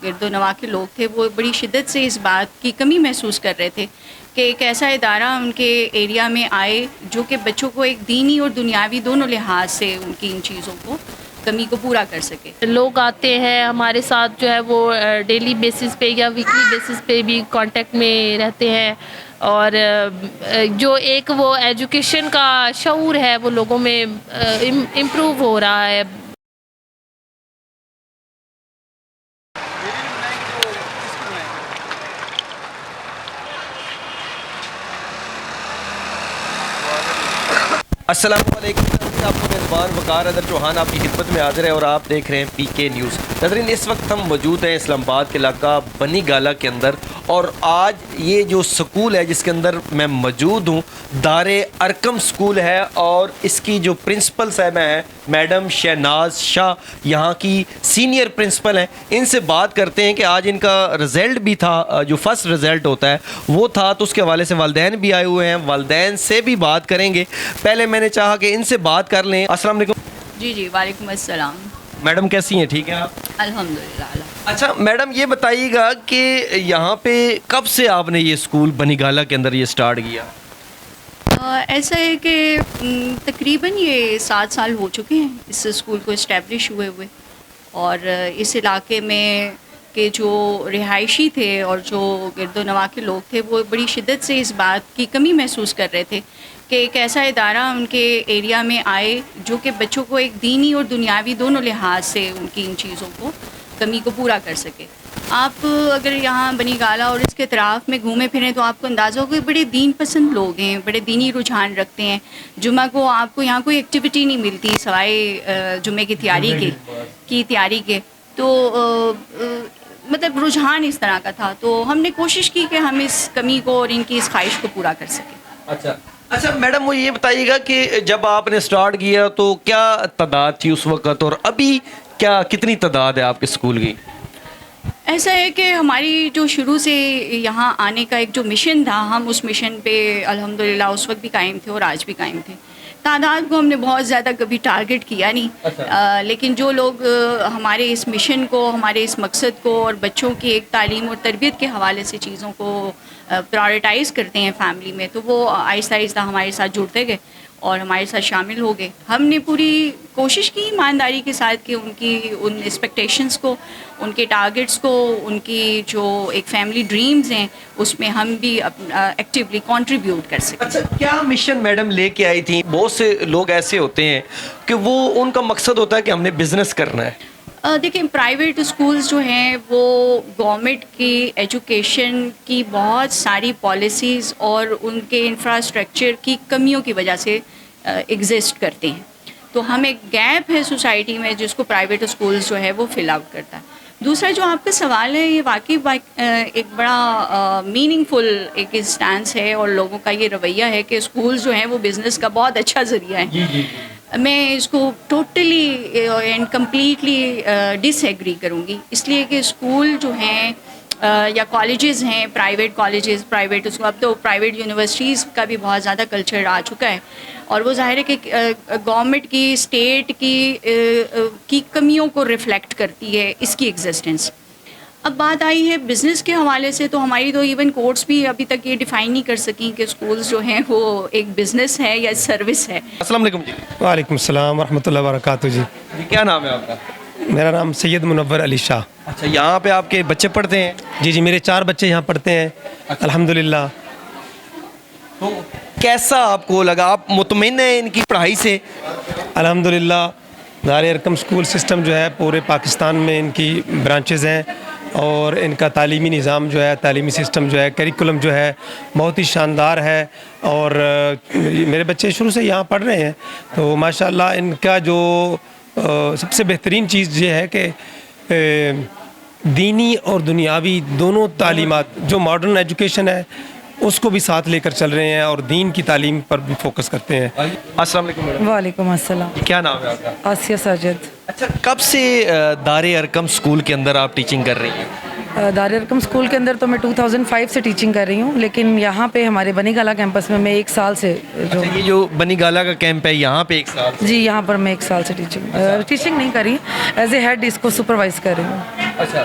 گرد و نواح کے لوگ تھے وہ بڑی شدت سے اس بات کی کمی محسوس کر رہے تھے کہ ایک ایسا ادارہ ان کے ایریا میں آئے جو کہ بچوں کو ایک دینی اور دنیاوی دونوں لحاظ سے ان کی ان چیزوں کو کمی کو پورا کر سکے. لوگ آتے ہیں ہمارے ساتھ جو ہے وہ ڈیلی بیسس پہ یا ویکلی بیسس پہ بھی کانٹیکٹ میں رہتے ہیں، اور جو ایک وہ ایجوکیشن کا شعور ہے وہ لوگوں میں امپروو ہو رہا ہے. السلام علیکم. آپ کو میزبان وقار ادر چوہان آپ کی خدمت میں حاضر ہے اور آپ دیکھ رہے ہیں پی کے نیوز. ناظرین، اس وقت ہم موجود ہیں اسلام آباد کے علاقہ بنی گالہ کے اندر، اور آج یہ جو سکول ہے جس کے اندر میں موجود ہوں دار ارقم سکول ہے، اور اس کی جو پرنسپل صاحبہ ہیں میڈم شہناز شاہ، یہاں کی سینئر پرنسپل ہیں. ان سے بات کرتے ہیں کہ آج ان کا رزلٹ بھی تھا، جو فرسٹ رزلٹ ہوتا ہے وہ تھا، تو اس کے حوالے سے والدین بھی آئے ہوئے ہیں، والدین سے بھی بات کریں گے. پہلے میں نے چاہا کہ ان سے بات کر لیں. السلام علیکم. جی وعلیکم السلام. میڈم کیسی ہیں؟ ٹھیک ہیں آپ؟ الحمدللہ. اچھا میڈم، یہ بتائیے گا کہ یہاں پہ کب سے آپ نے یہ اسکول بنی گالہ کے اندر یہ سٹارٹ کیا؟ ایسا ہے کہ تقریباً یہ 7 سال ہو چکے ہیں اس اسکول کو اسٹیبلش ہوئے، اور اس علاقے میں کہ جو رہائشی تھے اور جو گرد و نواح کے لوگ تھے وہ بڑی شدت سے اس بات کی کمی محسوس کر رہے تھے کہ ایک ایسا ادارہ ان کے ایریا میں آئے جو کہ بچوں کو ایک دینی اور دنیاوی دونوں لحاظ سے ان کی ان چیزوں کو کمی کو پورا کر سکے. آپ اگر یہاں بنی گالہ اور اس کے اطراف میں گھومے پھریں تو آپ کو اندازہ ہوگا کہ بڑے دین پسند لوگ ہیں، بڑے دینی رجحان رکھتے ہیں. جمعہ کو آپ کو یہاں کوئی ایکٹیویٹی نہیں ملتی سوائے جمعے کی تیاری کے. تو مطلب رجحان اس طرح کا تھا، تو ہم نے کوشش کی کہ ہم اس کمی کو اور ان کی اس خواہش کو پورا کر سکیں. اچھا میڈم، وہ یہ بتائیے گا کہ جب آپ نے سٹارٹ کیا تو کیا تعداد تھی اس وقت، اور ابھی کتنی تعداد ہے آپ کے اسکول کی؟ ایسا ہے کہ ہماری جو شروع سے یہاں آنے کا ایک جو مشن تھا، ہم اس مشن پہ الحمدللہ اس وقت بھی قائم تھے اور آج بھی قائم تھے. تعداد کو ہم نے بہت زیادہ کبھی ٹارگٹ کیا نہیں، لیکن جو لوگ ہمارے اس مشن کو، ہمارے اس مقصد کو اور بچوں کی ایک تعلیم اور تربیت کے حوالے سے چیزوں کو پرائورٹائز کرتے ہیں فیملی میں، تو وہ آہستہ آہستہ ہمارے ساتھ جڑتے گئے اور ہمارے ساتھ شامل ہو گئے. ہم نے پوری کوشش کی ایمانداری کے ساتھ کہ ان کی ان ایکسپیکٹیشنز کو، ان کے ٹارگٹس کو، ان کی جو ایک فیملی ڈریمز ہیں اس میں ہم بھی ایکٹیولی کنٹریبیوٹ کر سکیں. اچھا، کیا مشن میڈم لے کے آئی تھی؟ بہت سے لوگ ایسے ہوتے ہیں کہ وہ ان کا مقصد ہوتا ہے کہ ہم نے بزنس کرنا ہے. دیکھیں، پرائیویٹ اسکولز جو ہیں وہ گورنمنٹ کی ایجوکیشن کی بہت ساری پالیسیز اور ان کے انفراسٹرکچر کی کمیوں کی وجہ سے ایگزسٹ کرتے ہیں. تو ہم ایک گیپ ہے سوسائٹی میں جس کو پرائیویٹ اسکولز جو ہے وہ فل آؤٹ کرتا ہے. دوسرا جو آپ کا سوال ہے، یہ واقعی ایک بڑا میننگ فل ایک اسٹانس ہے، اور لوگوں کا یہ رویہ ہے کہ اسکولز جو ہیں وہ بزنس کا بہت اچھا ذریعہ ہے. میں اس کو totally and completely disagree کروں گی، اس لیے کہ اسکول جو ہیں یا کالجز ہیں، پرائیویٹ کالجز، پرائیویٹ اسکول، اب تو پرائیویٹ یونیورسٹیز کا بھی بہت زیادہ کلچر آ چکا ہے، اور وہ ظاہر ہے کہ گورنمنٹ کی، اسٹیٹ کی کمیوں کو ریفلیکٹ کرتی ہے اس کی ایگزسٹنس. اب بات آئی ہے بزنس کے حوالے سے، تو ہماری تو ایون کورٹس بھی ابھی تک یہ ڈیفائن نہیں کر سکیں کہ اسکولز جو ہیں وہ ایک بزنس ہے یا سروس ہے. السلام علیکم جی. وعلیکم السلام ورحمۃ اللہ وبرکاتہ. جی کیا نام ہے آپ کا؟ میرا نام سید منور علی شاہ. اچھا، یہاں پہ آپ کے بچے پڑھتے ہیں؟ جی میرے 4 بچے یہاں پڑھتے ہیں الحمدللہ. تو کیسا آپ کو لگا؟ آپ مطمئن ہیں ان کی پڑھائی سے؟ الحمدللہ دار ارقم سکول سسٹم جو ہے پورے پاکستان میں ان کی برانچز ہیں، اور ان کا تعلیمی نظام جو ہے، تعلیمی سسٹم جو ہے، کریکولم جو ہے بہت ہی شاندار ہے. اور میرے بچے شروع سے یہاں پڑھ رہے ہیں، تو ماشاءاللہ ان کا جو سب سے بہترین چیز یہ ہے کہ دینی اور دنیاوی دونوں تعلیمات، جو ماڈرن ایجوکیشن ہے اس کو بھی ساتھ لے کر چل رہے ہیں، اور دین کی تعلیم پر بھی فوکس کرتے ہیں. السلام علیکم. وعلیکم السلام. کیا نام ہے آپ کا؟ آسیہ ساجد. اچھا، کب سے دار ارقم سکول کے اندر آپ ٹیچنگ کر رہی ہیں؟ دار ارقم سکول کے اندر تو میں 2005 سے ٹیچنگ کر رہی ہوں، لیکن یہاں پہ ہمارے بنی گالہ کیمپس میں 1 سال سے یہ جو بنی گالہ کا کیمپ ہے یہاں پہ 1 سال؟ جی یہاں پر میں 1 سال سے ٹیچنگ نہیں کر رہی، ایز اے ہیڈ اس کو سپروائز کر رہی ہوں. اچھا،